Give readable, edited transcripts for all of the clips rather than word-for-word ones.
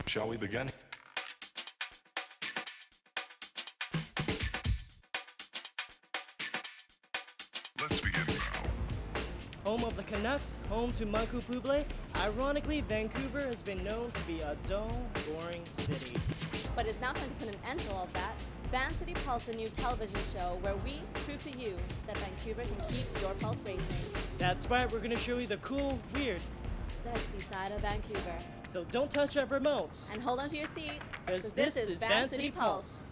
Shall we begin? Let's begin now. Home of the Canucks, home to Michael Bublé, ironically, Vancouver has been known to be a dull, boring city. But it's now time to put an end to all of that. Vancity Pulse, a new television show where we prove to you that Vancouver can keep your pulse racing. That's right, we're going to show you the cool, weird, Sexy side of Vancouver. so don't touch our remotes. And hold on to your seat, Because this is Vancity Pulse.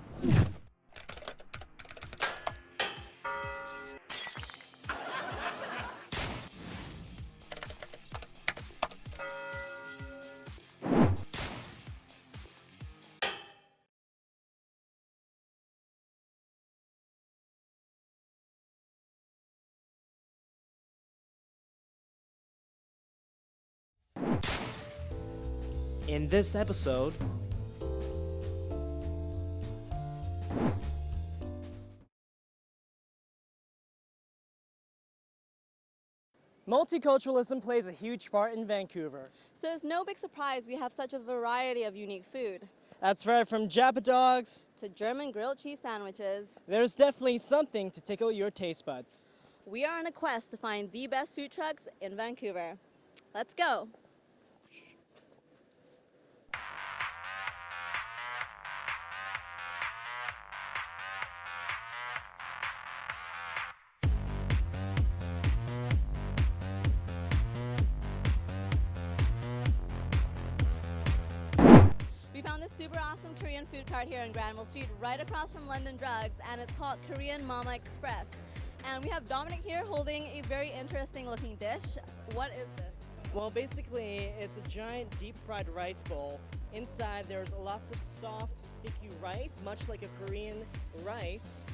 In this episode, multiculturalism plays a huge part in Vancouver. So it's no big surprise we have such a variety of unique food. That's right, from Japa dogs, To German grilled cheese sandwiches, there's definitely something to tickle your taste buds. we are on a quest to find the best food trucks in Vancouver. Let's go. We found this super awesome Korean food cart here on Granville Street, right across from London Drugs, and it's called Korean Mama Express. And we have Dominic here holding a very interesting looking dish. What is this? Well, basically, it's a giant deep fried rice bowl. Inside, there's lots of soft, sticky rice, much like a Korean rice.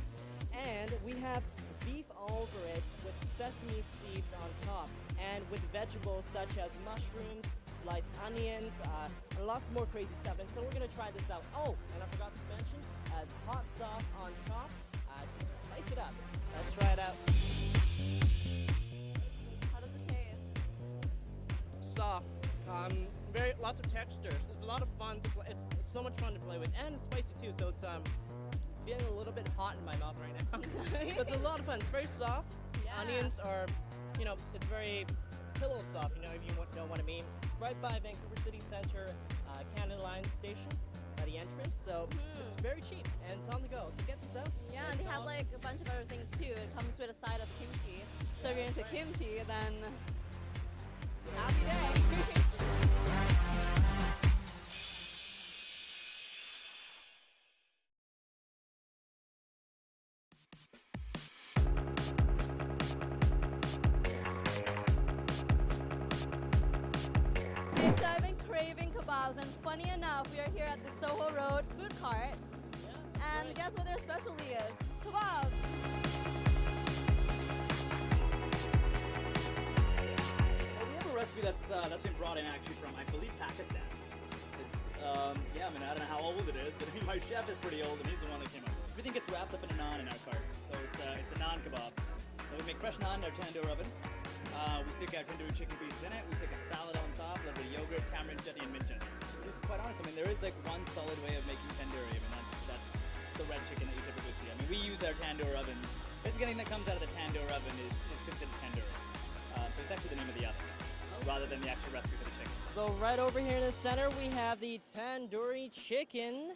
And we have beef all over it with sesame seeds on top, and with vegetables such as mushrooms, sliced onions, and lots more crazy stuff. And so we're gonna try this out. Oh, and I forgot to mention, as hot sauce on top to spice it up. Let's try it out. How does it taste? Soft, very lots of textures. It's a lot of fun to play. It's so much fun to play with, and it's spicy too. So it's feeling a little bit hot in my mouth right now. But it's a lot of fun. It's very soft. Yeah. Onions are, it's very pillow soft. If you know what I mean. Right by Vancouver City Centre, Canada Line Station, at the entrance. So it's very cheap and it's on the go. So get this out. Yeah, and they have like a bunch of other things too. It comes with a side of kimchi. So if you're into kimchi, then happy day. Okay, so I've been craving kebabs, and funny enough, we are here at the Soho Road food cart. And guess what their specialty is? Kebabs! Well, we have a recipe that's been brought in actually from, I believe, Pakistan. It's, I don't know how old it is, but my chef is pretty old and he's the one that came up with it. Everything gets wrapped up in a naan in our cart. So it's a naan kebab. So we make fresh naan in our tandoor oven. We stick our tandoori chicken pieces in it. We stick a salad on top, a little bit of yogurt, tamarind chutney, and mint chutney. It's quite honest, there is like one solid way of making tandoori. That's the red chicken that you typically see. We use our tandoor ovens. Basically anything that comes out of the tandoor oven is considered tandoori. So it's actually the name of the oven, rather than the actual recipe for the chicken. So right over here in the center, we have the tandoori chicken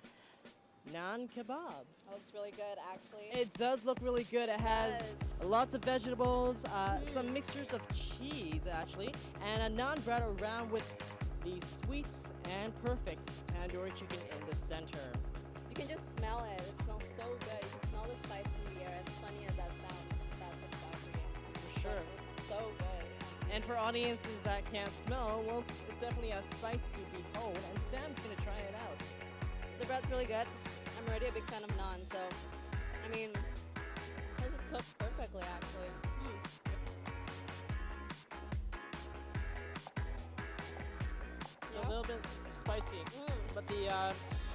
naan kebab. It looks really good, actually. It does look really good. It has lots of vegetables, some mixtures of cheese actually, and a naan bread around with the sweet and perfect tandoori chicken in the center. You can just smell it. It smells so good. You can smell the spice in the air. As funny as that sounds, that's exactly it. For sure. It's so good. And for audiences that can't smell, well, it's definitely a sight to behold, and Sam's gonna try it out. The bread's really good. I'm already a big fan of naan, so this is cooked perfectly, actually. It's a little bit spicy, but the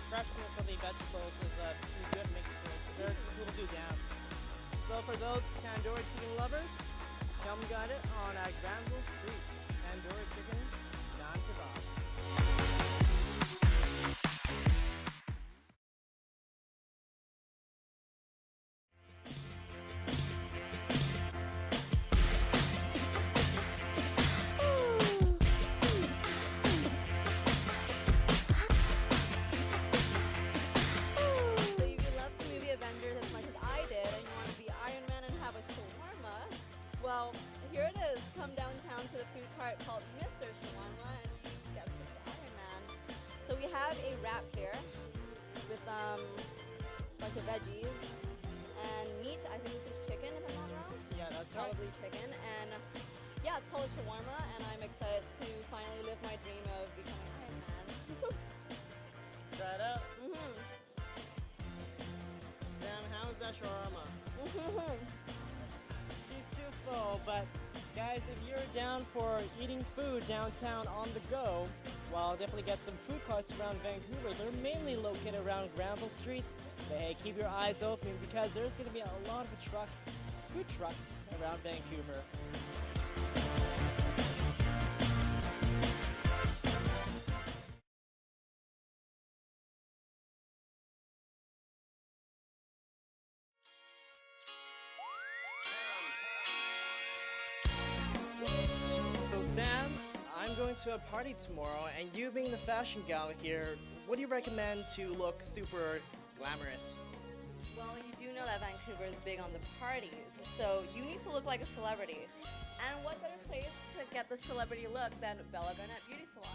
freshness of the vegetables is a good mixture. They're cool to down. So for those tandoori chicken lovers, come got it on Granville Street. Tandoori chicken naan kebab. have a wrap here with a bunch of veggies and meat. I think this is chicken, if I'm not wrong. Yeah, that's right. Probably chicken. And yeah, it's called shawarma, and I'm excited to finally live my dream of becoming an Iron Man. Try it out. Mm-hmm. Sam, how is that shawarma? Mm-hmm. She's too full, but guys, if you're down for eating food downtown on the go, well, definitely get some food carts around Vancouver. They're mainly located around Granville Streets. But hey, keep your eyes open because there's going to be a lot of food trucks around Vancouver. So Sam, I'm going to a party tomorrow, and you being the fashion gal here, what do you recommend to look super glamorous? Well, you do know that Vancouver is big on the parties, so you need to look like a celebrity. And what better place to get the celebrity look than Bella Garnett Beauty Salon?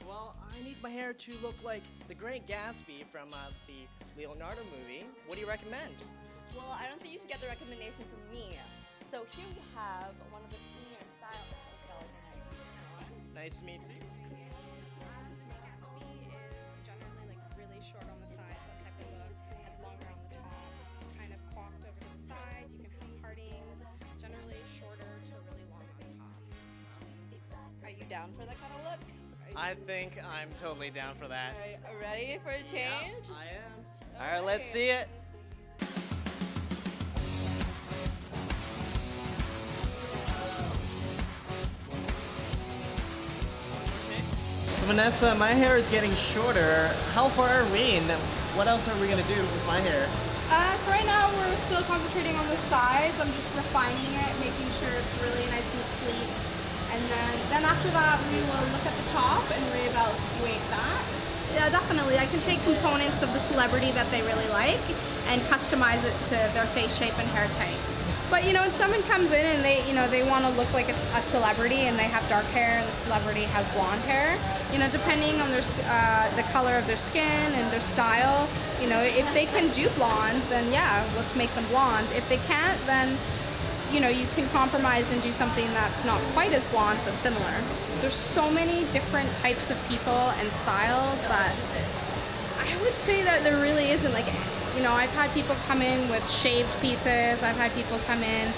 Well, I need my hair to look like the Great Gatsby from the Leonardo movie. What do you recommend? Well, I don't think you should get the recommendation from me. So here we have one of the senior stylists of Bella Garnett Beauty Salon. Nice to meet you. Gatsby is generally like really short on the sides, that type of look, has longer on the top, kind of coiffed over to the side. You can have partings, generally shorter to really long on top. Are you down for that kind of look? I think I'm totally down for that. Are you ready for a change? I am. All right, let's see it. So Vanessa, my hair is getting shorter. How far are we? And what else are we gonna do with my hair? So right now we're still concentrating on the sides. I'm just refining it, making sure it's really nice and sleek. And then after that we will look at the top and reevaluate that. Yeah, definitely. I can take components of the celebrity that they really like and customize it to their face shape and hair type. But you know, when someone comes in and they want to look like a celebrity and they have dark hair and the celebrity has blonde hair, you know, depending on their the color of their skin and their style, you know, if they can do blonde, then yeah, let's make them blonde. If they can't, then you know, you can compromise and do something that's not quite as blonde but similar. There's so many different types of people and styles that I would say that there really isn't like, you know, I've had people come in with shaved pieces. I've had people come in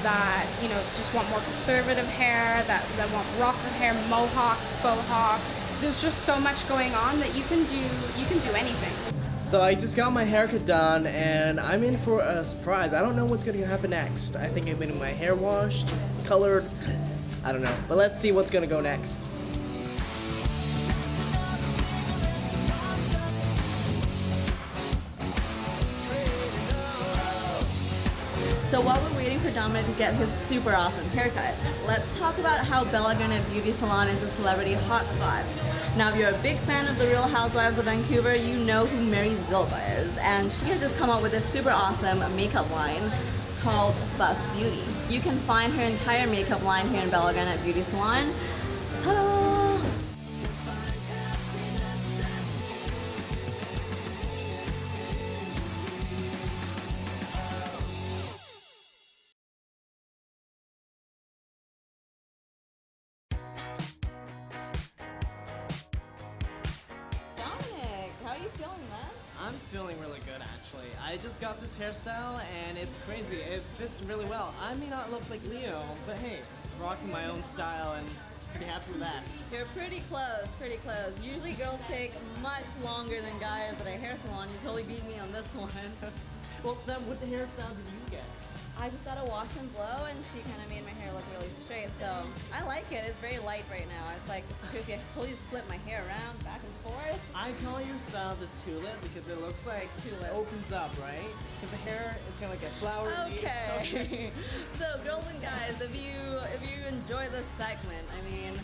that, you know, just want more conservative hair, that want rocker hair, mohawks, faux hawks. There's just so much going on that you can do anything. So I just got my haircut done and I'm in for a surprise. I don't know what's gonna happen next. I think I'm getting my hair washed, colored, I don't know. But let's see what's gonna go next. So while we're waiting for Dominic to get his super awesome haircut, let's talk about how Bella Garnett Beauty Salon is a celebrity hotspot. Now, if you're a big fan of the Real Housewives of Vancouver, you know who Mary Zilba is, and she has just come out with this super awesome makeup line called Buff Beauty. You can find her entire makeup line here in Bella Garnett Beauty Salon. Ta-da! How are you feeling, man? I'm feeling really good actually. I just got this hairstyle and it's crazy. It fits really well. I may not look like Leo, but hey, rocking my own style and pretty happy with that. You're pretty close, pretty close. Usually girls take much longer than guys at a hair salon. You totally beat me on this one. Well, Sam, what hairstyle did you get? I just got a wash and blow and she kind of made my hair look really straight, so I like it. It's very light right now. It's like, it's goofy. I can totally just flip my hair around back and forth. I call your style the tulip because it looks like Tulip. it opens up, right? Because the hair is gonna get flowery. Okay. So girls and guys, if you enjoy this segment, I mean,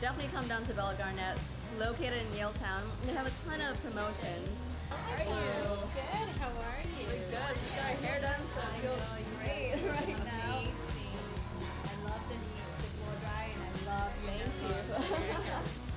definitely come down to Bella Garnett, located in Yaletown. They have a ton of promotions. How are you? Good. How are you? We're good. We got our hair done, so it feels great right now. I love the blow dry and I love your Thank you.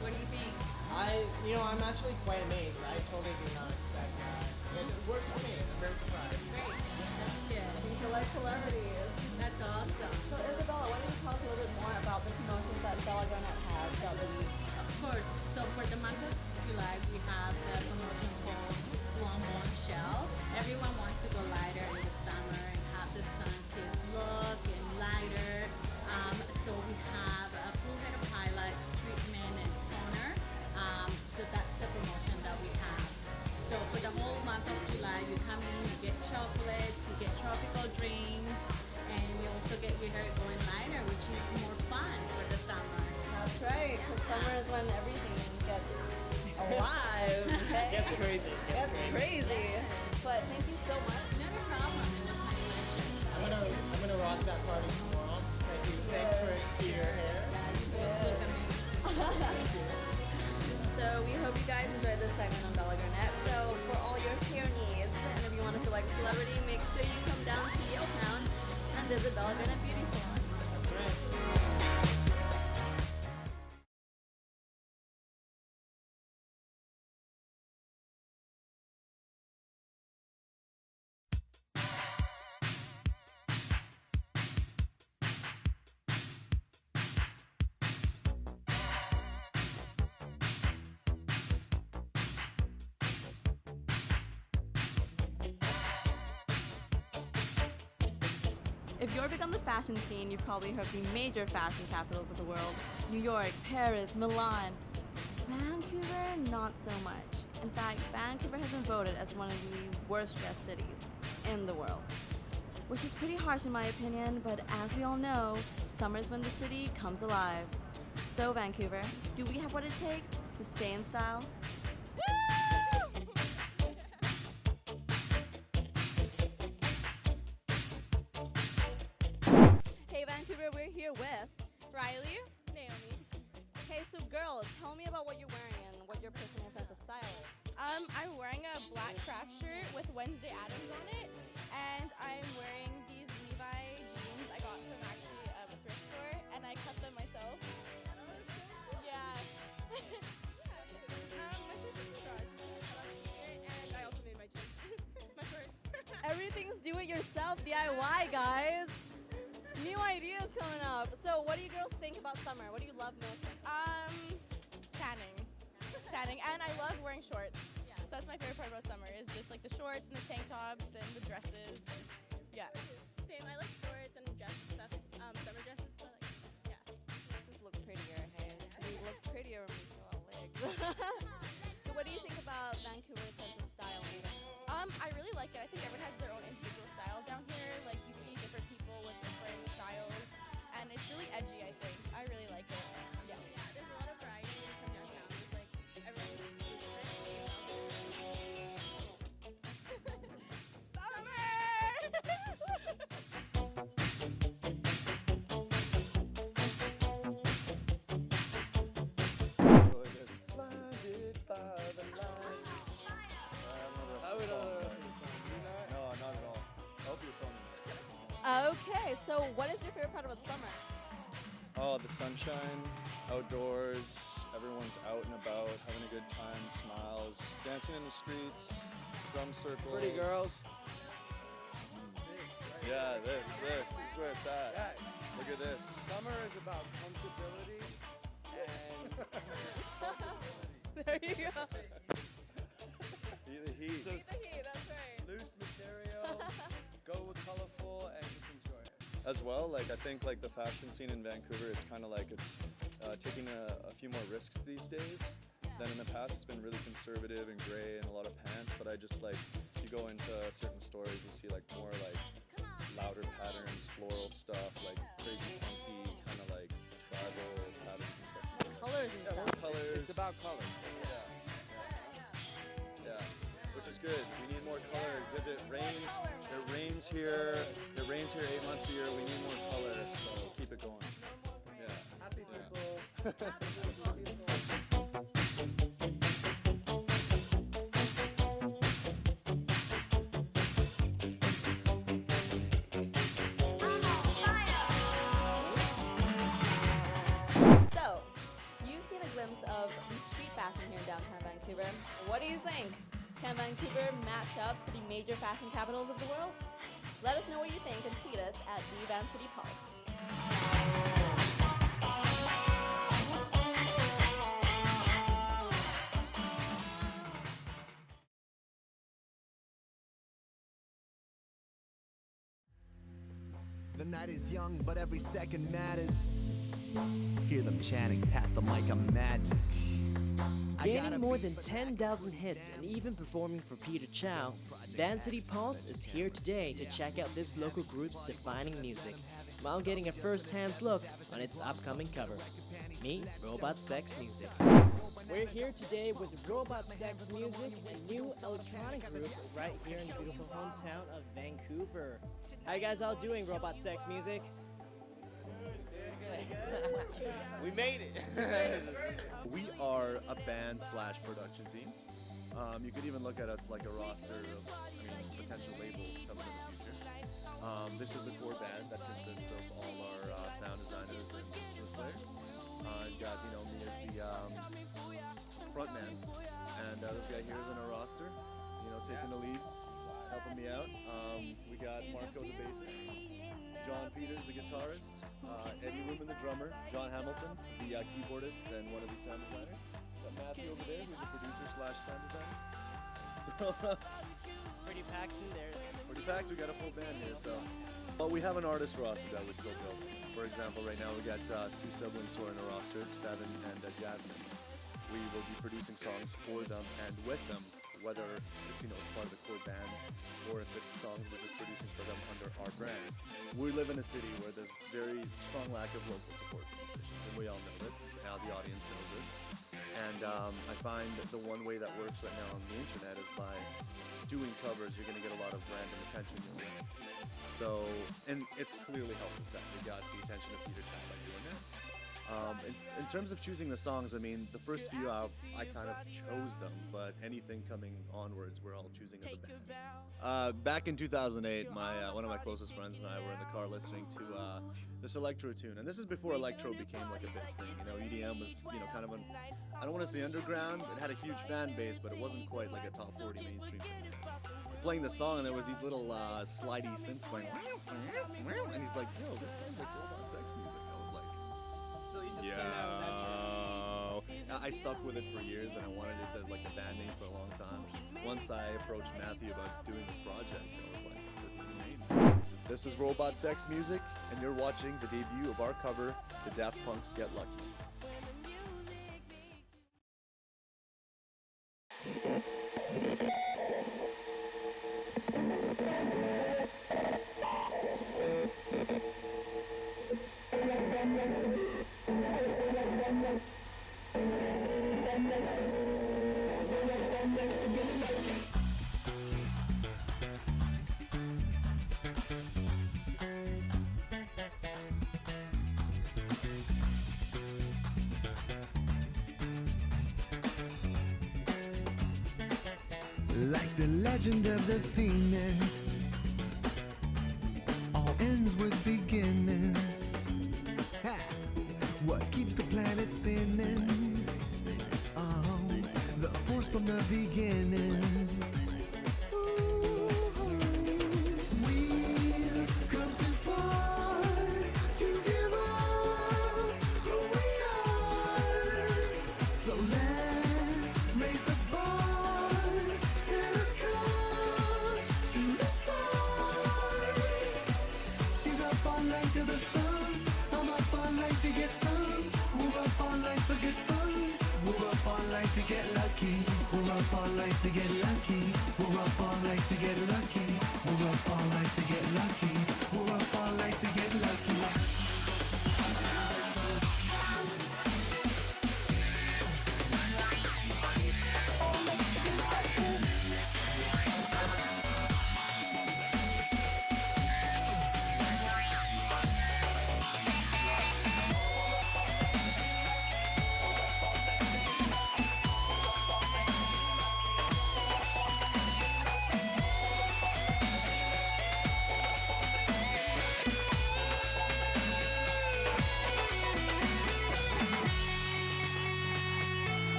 What do you think? I'm actually quite amazed. I totally did not expect that. It works for me. I'm very surprised. Great. That's good. You like celebrities. That's awesome. So Isabella, why don't you tell us a little bit more about the promotions that Bella Garnett has throughout the week? Of course. So for the month of July, we have the promotion called Long Shell. Everyone wants to go lighter in the summer and have the sun-kissed look and lighter. So we have a full head of highlights, treatment, and toner. So that's the promotion that we have. So for the whole month of July, you come in, you get chocolates, you get tropical drinks, and you also get your hair going lighter, which is more fun for the summer. That's right, because summer is when everything gets alive. Okay? Gets crazy. Gets crazy. But thank you so much. Not a problem. I'm gonna rock that party tomorrow. Thank you. Thanks to your hair. So we hope you guys enjoyed this segment on Bella Garnett. So for all your hair needs, and if you want to feel like a celebrity, make sure you come down to Yaletown and visit Bella Garnett Beauty Salon. That's right. If you're big on the fashion scene, you've probably heard the major fashion capitals of the world. New York, Paris, Milan. Vancouver, not so much. In fact, Vancouver has been voted as one of the worst dressed cities in the world. Which is pretty harsh in my opinion, but as we all know, summer's when the city comes alive. So Vancouver, do we have what it takes to stay in style? Hey Vancouver, we're here with Riley, Naomi. Okay, so girls, tell me about what you're wearing and what your personal sense of style is. I'm wearing a black craft shirt with Wednesday Addams on it, and I'm wearing these Levi jeans I got from actually a thrift store, and I cut them myself. Yeah. My shirt's in the garage. I love the t-shirt, and I also made my jeans. My shorts. Everything's do-it-yourself DIY, guys. New ideas coming up. So what do you girls think about summer? What do you love most? Tanning, and I love wearing shorts. So that's my favorite part about summer is just like the shorts and the tank tops and the dresses. Yeah. Same. I like shorts and dress stuff. Summer dresses. So like, yeah. Dresses look prettier, hey? We look prettier when we show our legs. So what do you think about Vancouver's sense of style? I really like it. I think everyone has their own individual style down here. Like you see different people with different styles, and it's really edgy. I think I really like it. Yeah. Yeah, there's a lot of variety when you come downtown. It's like everyone's really Blinded by the lights. I would No, not at all. I hope you're filming it. Okay, so what is your favorite part about summer? Oh, the sunshine, outdoors, everyone's out and about, having a good time, smiles, dancing in the streets, drum circles. Pretty girls. Yeah, this is where it's at. Yeah. Look at this. Summer is about comfortability and There you go. Feel the heat. so That's right. loose material, go with colorful, and just enjoy it. As well, like I think like the fashion scene in Vancouver, it's kind of like it's taking a few more risks these days than in the past. It's been really conservative and gray and a lot of pants, but I just like, you go into certain stores, you see like more like louder patterns, floral stuff, like crazy funky, kind of like tribal patterns and stuff. Colors and Yeah, stuff. more colors. It's about color. Yeah, which is good. We need more color because it rains. It rains here. It rains here 8 months a year. We need more color, so keep it going. Yeah. Happy people. So, you've seen a glimpse of the street fashion here in downtown Vancouver. What do you think? Can Vancouver match up to the major fashion capitals of the world? Let us know what you think and tweet us at the Vancity Buzz. The night is young, but every second matters. Hear them chanting, pass the mic, I'm magic. Gaining more than 10,000 hits and even performing for Peter Chow, Vancity Buzz is here today to check out this local group's defining music, while getting a first-hand look on its upcoming cover. Meet Robot Sex Music. We're here today with Robot Sex Music, a new electronic group right here in the beautiful hometown of Vancouver. How you guys all doing, Robot Sex Music? We made it. We are a band slash production team. You could even look at us like a roster of potential labels coming in the future. This is the core band that consists of all our sound designers and instrument players. You've got me as the front man, and this guy here is in our roster, taking the lead, helping me out. We got Marco the bassist, John Peters the guitarist, Eddie Rubin the drummer, John Hamilton the keyboardist and one of the sound designers. Got Matthew over there who's a producer slash sound designer. So Pretty packed in there. pretty packed. We got a full band here. But we have an artist roster that we're still building. For example, right now we got two siblings who are in the roster, Seven and Jasmine. We will be producing songs for them and with them, whether it's as part of the core band or if it's songs we're just producing for them under our brand. We live in a city where there's very strong lack of local support for musicians, and we all know this. Now the audience knows this. And I find that the one way that works right now on the internet is by doing covers. You're going to get a lot of random attention. So, and it's clearly helped us that we got the attention of Peter Chow by doing it. In terms of choosing the songs, the first few I kind of chose them, but anything coming onwards, we're all choosing as a band. Back in 2008, one of my closest friends and I were in the car listening to this electro tune, and this is before electro became like a big thing. EDM was kind of I don't want to say underground. It had a huge fan base, but it wasn't quite like a top 40 mainstream thing. Playing the song, and there was these little slidey synths going, and he's like, "Yo, this sounds like Robot Sex Music." I was like, So you just "Yo." I stuck with it for years, and I wanted it as like a band name for a long time. Once I approached Matthew about doing this project, I was like, "This is the name." This is Robot Sex Music, and you're watching the debut of our cover, The Daft Punk's Get Lucky. Like the legend of the phoenix, all ends with beginnings. Ha! What keeps the planet spinning? Oh, the force from the beginning. Ooh, we've come too far to give up who we are. So let's raise the bar. Here it comes to the stars. She's up all night to the sun. I'm up all night to get some. Move up all night for good fun. Move up all night to get lucky. Move up all night to get lucky. Move up all night to get lucky. Move up all night to get lucky. Move up all night to get lucky.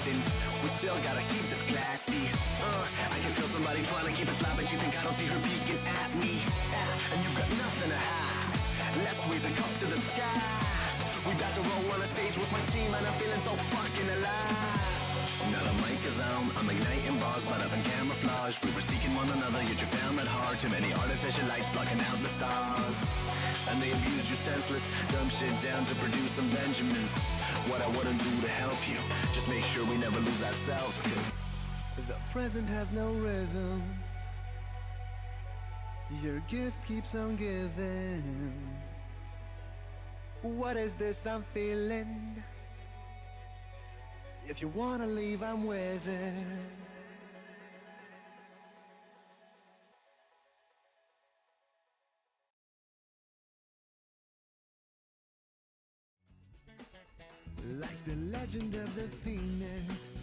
blasting. We still gotta keep this classy. I can feel somebody trying to keep it slapping. She think I don't see her peeking at me. And you got nothing to hide. Let's raise a cup to the sky. We about to roll on a stage with my team, and I'm feeling so fucking alive. Now the mic is on, I'm igniting bars, but up in camouflage. We were seeking one another, yet you found that hard. Too many artificial lights blocking out the stars. And they abused you senseless, dumb shit down to produce some Benjamins. What I wouldn't do to help you, just make sure we never lose ourselves, cause the present has no rhythm. Your gift keeps on giving. What is this I'm feeling? If you wanna leave, I'm with it. Like the legend of the phoenix,